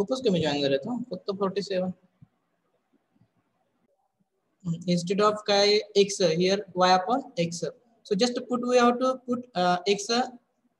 खूपच कमी जॉईन झाले तो, फक्त 47. Instead of x here y upon x, so just put, we have to put x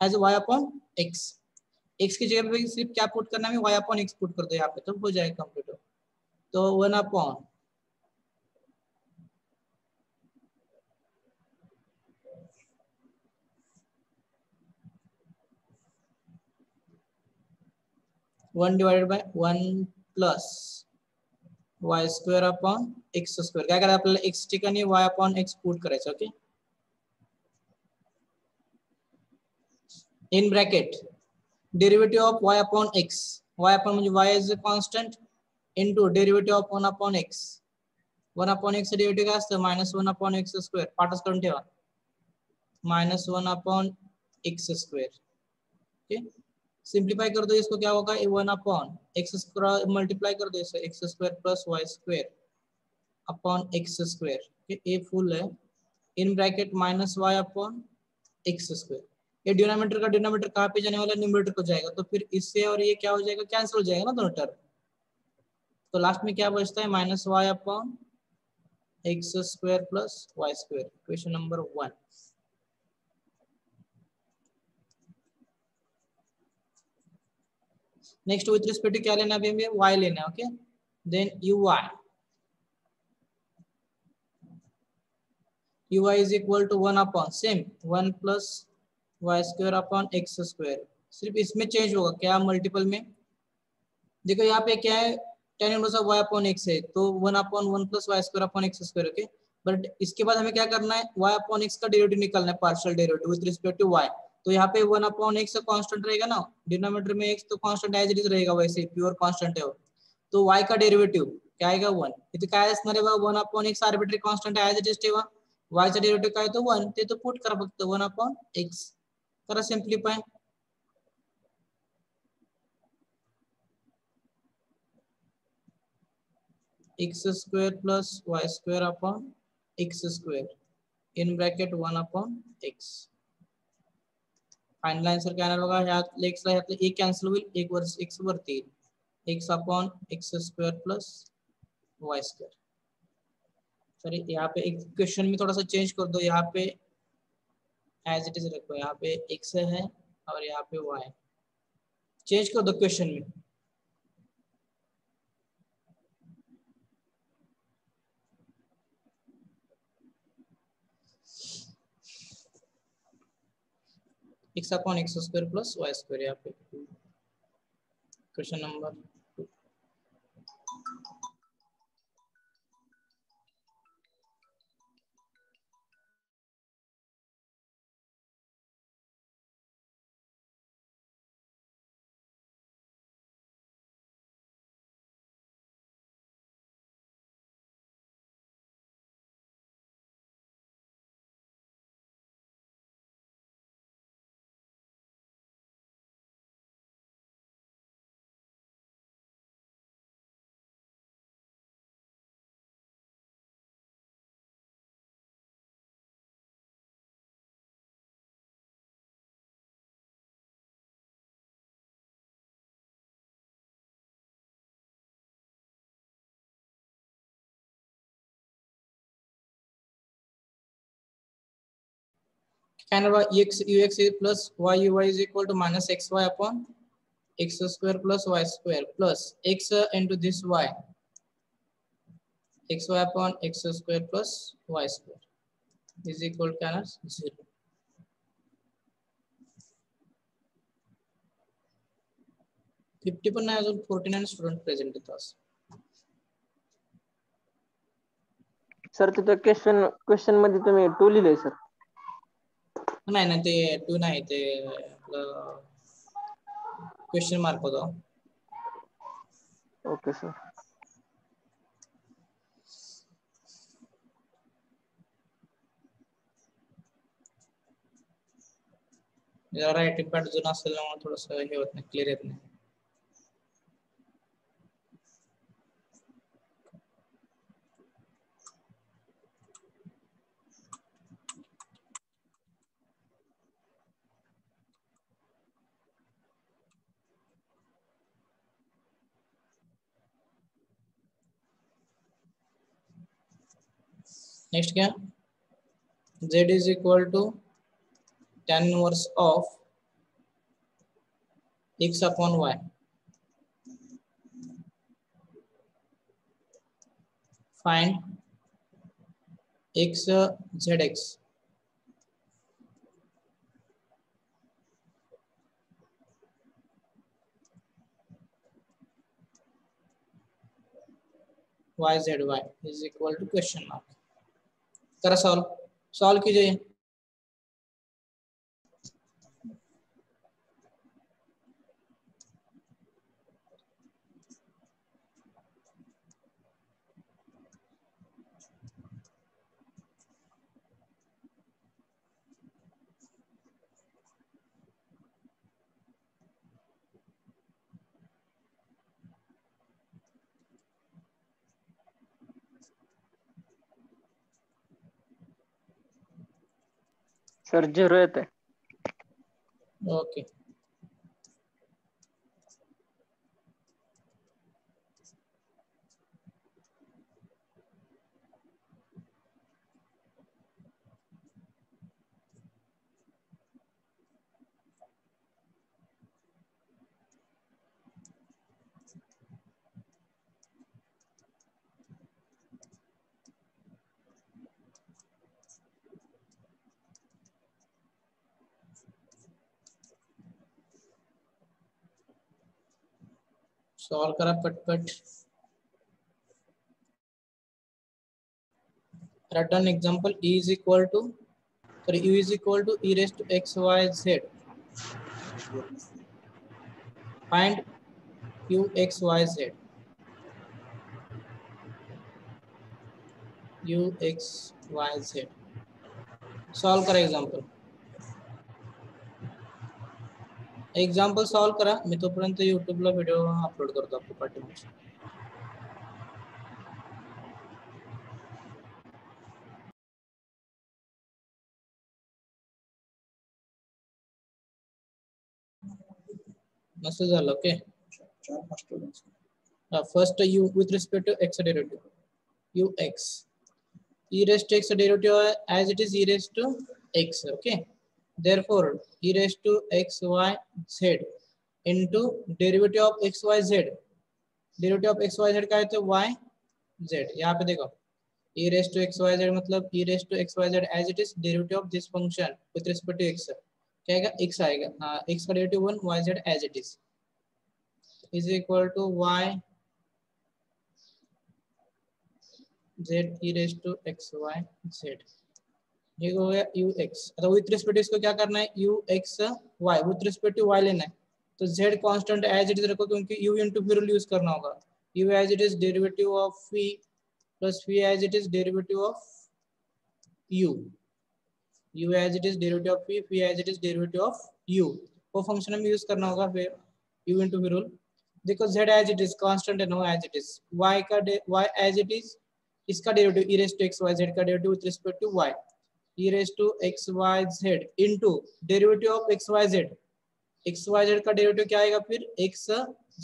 as y upon x. x की जगह पे सिर्फ क्या पुट करना है, y upon x पुट कर दो यहाँ पे, तो हो जाएगा कंप्लीट. तो 1 upon one divided by 1 plus y square upon x square. काय करायचं आपल्याला, x ठिकाणी y अपॉन x पुट करायचं. Okay, in bracket derivative of y upon x. y upon म्हणजे y is a constant into derivative of 1 upon x. 1 upon x derivative काय असतं, -1 upon x square. पाठच करून ठेवा, -1 upon x square. Okay, simplify कर दो इसको, क्या होगा 1 अपॉन x स्क्वायर, मल्टीप्लाई कर दो इसे x square plus y square upon x square. ये फुल है, in bracket -y upon x square. ये डिनोमिनेटर का डिनोमिनेटर कहाँ पे जाने वाला है, न्यूमरेटर को जाएगा. तो फिर इससे और ये क्या हो जाएगा, कैंसिल हो जाएगा ना दोनों टर्म. तो लास्ट में क्या बचता है, -y upon x square plus y square. Equation number 1. Next with respect to क्या लेना है, अभी y लेना है. Okay, then uy is equal to 1 upon same 1 plus y square upon x square. सिर्फ इसमें चेंज होगा, क्या मल्टीपल में. देखो यहाँ पे क्या है, tan inverse of y upon x है, तो 1 upon 1 plus y square upon x square. Okay, but इसके बाद हमें क्या करना है, y अपॉन x का डेरिवेटिव निकालना है, partial derivative with respect to y. तो यहाँ पे 1 अपॉन x कांस्टेंट रहेगा ना, डिनोमिनेटर में x तो कांस्टेंट एज इट इज रहेगा, वैसे प्योर कांस्टेंट है वो. तो y का डेरिवेटिव क्या आएगा 1. इथे काय असणार आहे बघा, 1 upon x arbitrary constant as it is ठेवा. y चा डेरिवेटिव काय तो 1, ते तो पुट करा फक्त 1 अपॉन x. करा सिंप्लिफाय. x square plus y square upon x square in bracket 1 upon x. Final answer काय येणार बघा, ह्यात x ला ह्यातलं एक कॅन्सल होईल, एक वर x वरती येईल, x upon x square plus y square. Sorry, यहाँ पे एक क्वेश्चन में थोड़ा सा चेंज कर दो, यहाँ पे एज इट इज रखो, यहाँ पे x है और यहाँ पे y. चेंज कर दो क्वेश्चन में. x upon x square plus y square, यहाँ पे क्वेश्चन नंबर 2. क्या होगा, ux plus y is equal to minus xy upon x square plus y square plus x into this y, xy upon x square plus y square is equal to 0. Fifty पण नाही, अजून 49 student present आहेत. Sir तिथं question मध्ये तुम्ही 2 लिहिलंय sir. नाही नाही, ते 2 नाही, ते आपलं क्वेश्चन मार्क होता. Okay sir. जरा रायटिंग पॅड जुना असल्यामुळे थोडंसं हे होत नाही, क्लिअर येत नाही. नेक्स्ट क्या, z is equal to tan inverse of x upon y, find x zx, y z y is equal to question mark. करा सॉल्व कीजिए। सर 0 येते। ओके सॉल्व करा पटपट। Write an example. E is equal to, sorry, u is equal to e raised to x y z. Find u x y z. u x y z. Solve करा example solve करा। मी तोपर्यंत यूट्यूबला video upload करतो आपल्या पाठीमागचे। मस्त झालं। Okay first u with respect to x derivative ux e raised to x derivative as it is e raised to x. Okay, therefore e raised to x y z into derivative of x y z, derivative of x y z का है तो y z। यहाँ पे देखो e raised to x y z मतलब e raised to x y z as it is derivative of this function with respect to x क्या आएगा, x आएगा। हाँ, x का derivative 1, y z as it is equal to y z e raised to x y z। ये हो गया u x। तो with respect इसको क्या करना है, u x y with respect to y लेना है। तो z constant as it is रखो क्योंकि u into v rule use करना होगा। u as it is derivative of v plus v as it is derivative of u, u as it is derivative of v, v as it is derivative of u। वो function में use करना होगा फिर u into v rule. देखो z as it is constant है, no as it is, y का y as it is, इसका derivative e raise to x y z का derivative with respect to y e raise to x y z into derivative of x y z। x y z का derivative क्या आएगा फिर x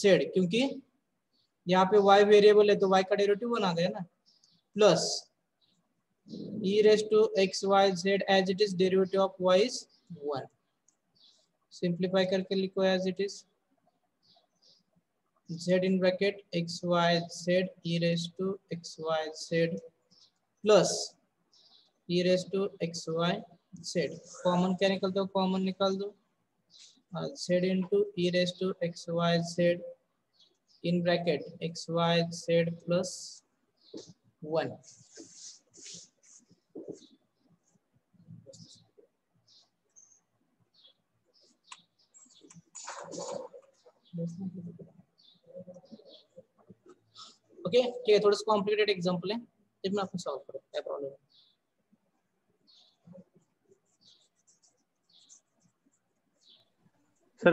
z, क्योंकि यहाँ पे y variable है तो y का डेरिवेटिव बना गया ना, plus e raise to x y z as it is derivative of y is 1। Simplify करके लिखो as it is z in bracket x y z e raised to x y z plus e raised to x y z। Common क्या निकलता है, common निकाल दो, z into e raised to x y z in bracket x y z plus 1। Okay ठीक है, थोड़ा सा complicated example है, इसमें आपको सॉल्व करो, क्या प्रॉब्लम है। सर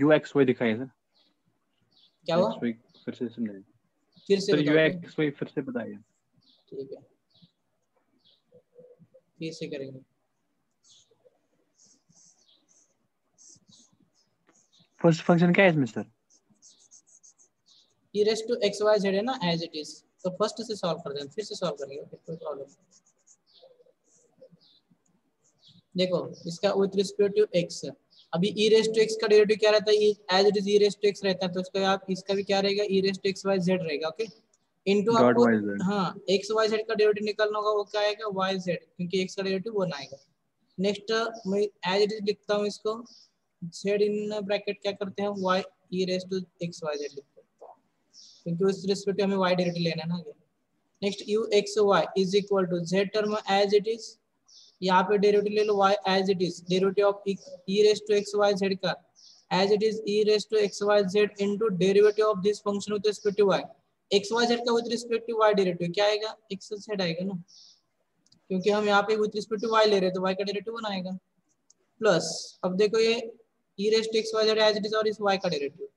UXY दिखाइए सर। क्या हुआ, UXY फिर से समझाइए फिर से सर। बताओ। UXY फिर से बताइए। ठीक है, फिर से करेंगे। फर्स्ट फंक्शन क्या है इसमें sir? e raised to x y z है ना एज इट इज, तो फर्स्ट से सॉल्व कर देंगे, फिर से सॉल्व करेंगे, कोई प्रॉब्लम नहीं। देखो इसका विथ रिस्पेक्ट टू एक्स, अभी ई रेस टू एक्स का डेरिवेटिव क्या रहता है, as it is e raise to x रहता है, तो इसका आप इसका भी क्या रहेगा, e raise to x y z रहेगा। ओके, इनटू डॉट आपको, वाई जेड। हाँ एक्स वाई जेड का डेरिवेटिव निकालना होगा, वो क्या आएगा, वाई जेड, क्योंकि एक्स का डेरिवेटिव 1 आएगा। नेक्स्ट मैं एज इट इज लिखता हूँ इसको, जेड इन ब्रैकेट क्या करते हैं, y e raise to x y z लिखते हैं, क्योंकि उस रिस्पेक्ट में हमें वाई डेरिवेटिव लेना है ना। Next u x y is equal to z term as it is, यहाँ पे डेरिवेटिव ले लो y as it is, derivative of e raise to x y z का as it is e raise to x y z into derivative of this function with respect to y, x y z का with respect to y derivative क्या आएगा, x Z आएगा ना, क्योंकि हम यहाँ पे विद रिस्पेक्ट टू y ले रहे हैं, तो y का डेरिवेटिव 1 आएगा। प्लस अब देखो ये e raise to x y z as it is और इस y का derivative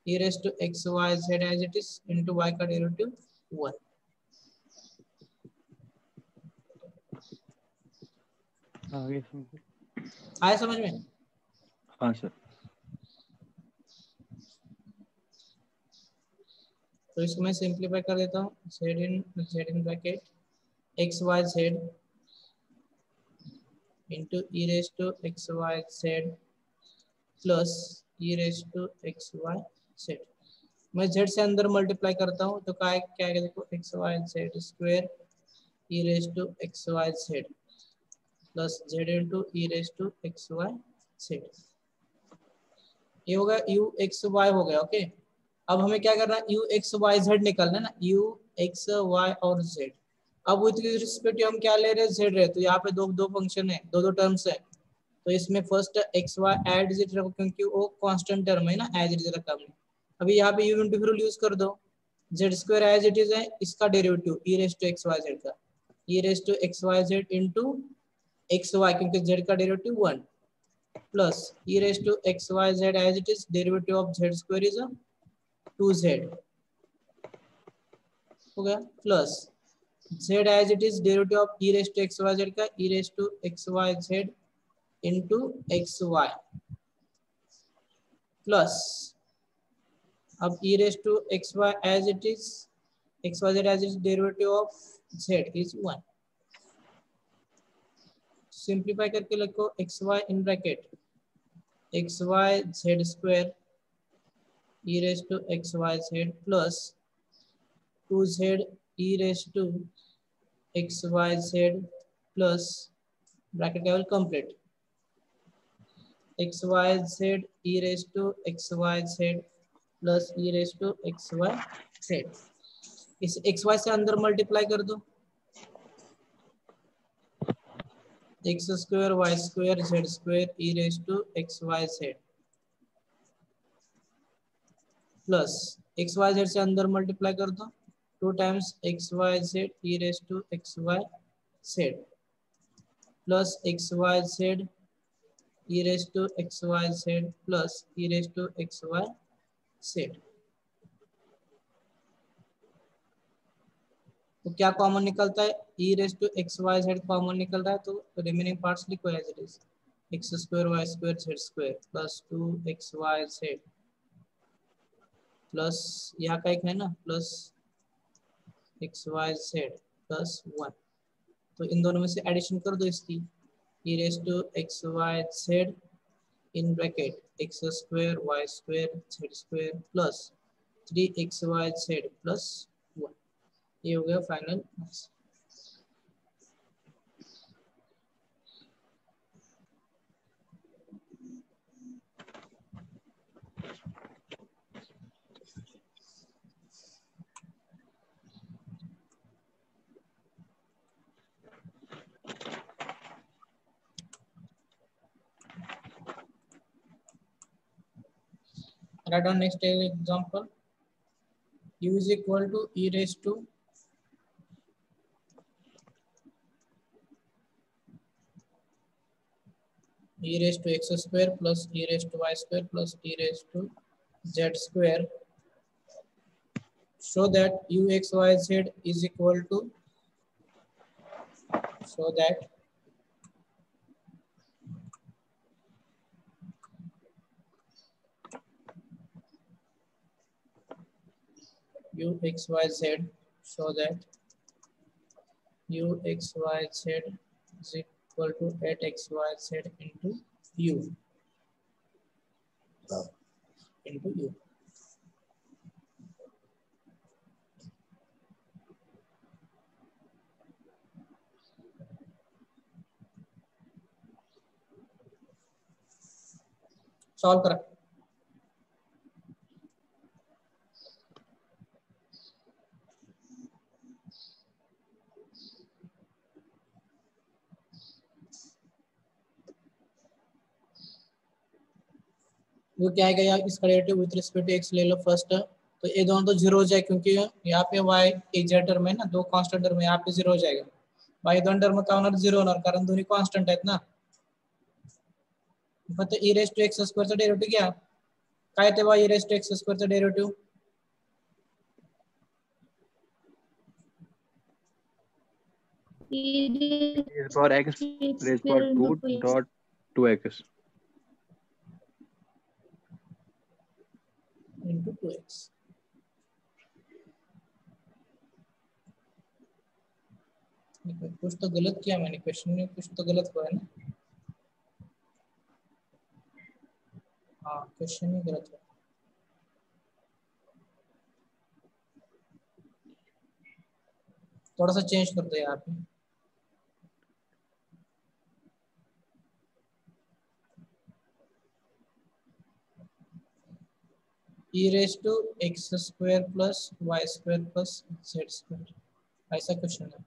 e raise to x y z as it is into y का डेरिवेटिव 1। आगे आया समझ में? हाँ सर। तो इसको मैं सिंप्लीफाई कर देता हूँ, z in bracket x y z into e raise to x y z plus e raise to x y z. मैं z से अंदर मल्टीप्लाई करता हूँ तो क्या क्या आएगा, देखो x y z square e raise to x y z plus z into e raise to x y z, ये होगा यू एक्स वाई हो गया। ओके, अब हमें क्या करना है, यू एक्स वाई जेड निकालना है ना, यू एक्स वाई और जेड। अब विथ रिस्पेक्ट हम क्या ले रहे हैं, जेड रहे, तो यहाँ पे दो दो फंक्शन है, दो दो टर्म्स है, तो इसमें first x y z is रखो, क्योंकि वो कांस्टेंट टर्म है ना, एज इट इज रखा हमने। अभी यहाँ पे यू इंटीग्रल यूज कर दो, z square as it is है, इसका derivative e raise to x y z का, e raise to x y z into x y, क्योंकि जेड का derivative 1 plus e raised to x y z as it is, derivative of z square is a 2z हो गया, plus z as it is, derivative of e raised to x y z का e raised to x y z into x y plus अब e raised to x y as it is, x y z as it is, derivative of z is 1। Simplify करके लिखो x y in bracket x y z square e raise to x y z plus 2z e raise to x y z plus bracket का complete x y z e raise to x y z plus e raise to x y z, इस x y से अंदर multiply कर दो, x square y square z square e raise to x y z plus x y z से अंदर multiply कर दो, 2 times x y z e raise to x y z plus x y z e raise to x y z plus e raise to x y z. तो क्या common निकलता है, e raise to x y z common निकल रहा है, तो remaining parts लिखो as it is, x square y square z square plus 2 x y z plus यहाँ का एक है ना plus x y z plus 1, तो इन दोनों में से एडिशन कर दो इसकी, e raise to x y z in bracket x square y square z square plus 3 x y z plus 1, ये हो गया final answer. Write down next example, u is equal to e raised to x square plus e raised to y square plus e raised to z square, so that u x y z is equal to, so that u x y z, so that u x y z is equal to 8xyz into u into u. Solve करा. वो क्या आएगा यार, इसका derivative with respect to x ले लो first. तो ये दोनों तो जीरो हो जाए क्योंकि यहाँ पे y एक जेड टर्म है ना, दो कांस्टेंट टर्म है, यहाँ पे जीरो हो जाएगा. बाई दोन टर्म का होणार जीरो होणार कारण दोन्ही कांस्टेंट आहेत ना. फक्त e रेज टू एक्स स्क्वेअरचा डेरिवेटिव घ्या. काय तेव्हा e रेज टू एक्स स्क्वेअरचा derivative Raised power x raised power 2 dot 2x. into 2x. कुछ तो गलत किया मैंने क्वेश्चन में, कुछ तो गलत हुआ है ना. हाँ क्वेश्चन में गलत हुआ. थोड़ा सा चेंज कर दो यहाँ पे. e raise to x square plus y square plus z square, ऐसा क्वेश्चन है.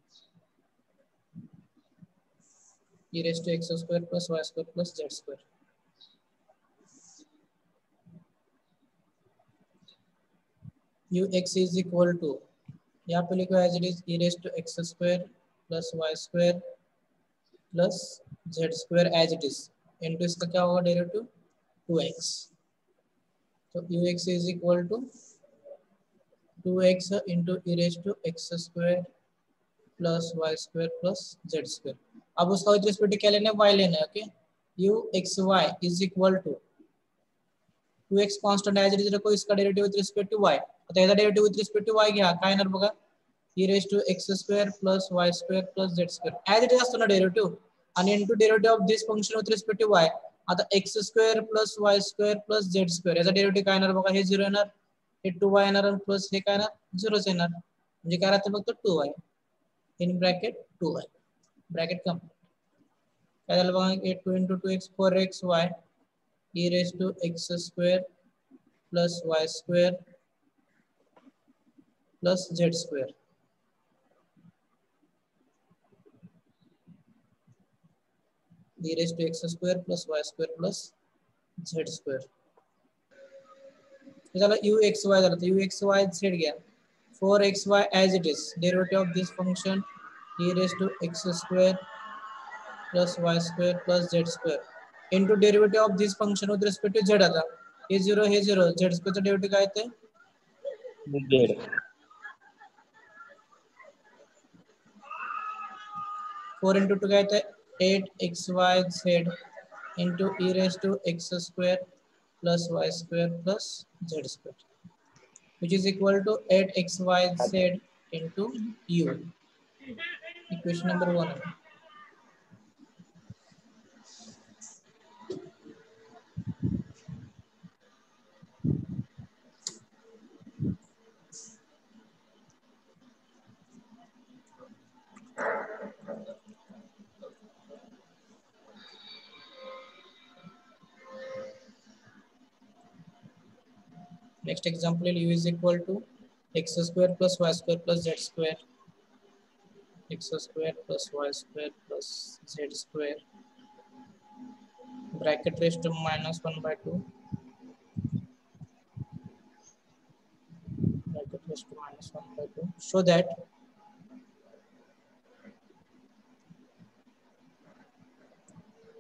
e raise to x square plus y square plus z square. ux is equal to, यहाँ पे लिखो as it is e raise to x square plus y square plus z square as it is into इसका क्या होगा derivative 2x. तो ux is equal to 2x into e raise to x square plus y square plus z square. अब उसका with respect क्या लेना है, y लेना है. Okay, uxy is equal to 2x constant as it is रखो, इसका derivative with respect to y. आता याचा derivative with respect to y घ्या. काय येणार बघा, e raise to x square plus y square plus z square as it is असतो ना डेरिवेटिव, आणि into derivative of this function with respect to y. आता x square plus y square plus z square याचा derivative काय येणार बघा, हे 0 येणार, हे 2y येणार आणि प्लस हे काय येणार 0च येणार. म्हणजे काय राहतं फक्त 2y in bracket 2y bracket complete. काय झालं बघा, 2 into 2x 4xy e raise to x square plus y square plus z square. e raise to x square plus y square plus z square. हे झालं uxy झालं. तर uxy z घ्या. 4xy as it is, derivative of this function e raised to x square plus y square plus z square into derivative of this function with respect to z. आता हे 0 हे 0, z square चा derivative काय येते, Z. 4 into 2 काय येते 8xyz into e raised to x square plus y square plus z square, which is equal to 8xyz into u. Equation number 1. Next example, u is equal to x square plus y square plus z square, x square plus y square plus z square, bracket raised to -1/2, bracket raised to -1/2. So that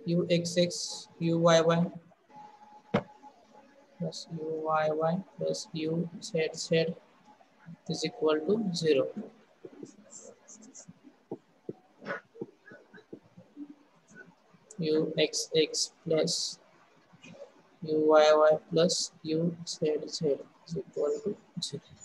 uxx uyy plus uyy plus uzz is equal to 0. uxx plus uyy plus uzz is equal to 0.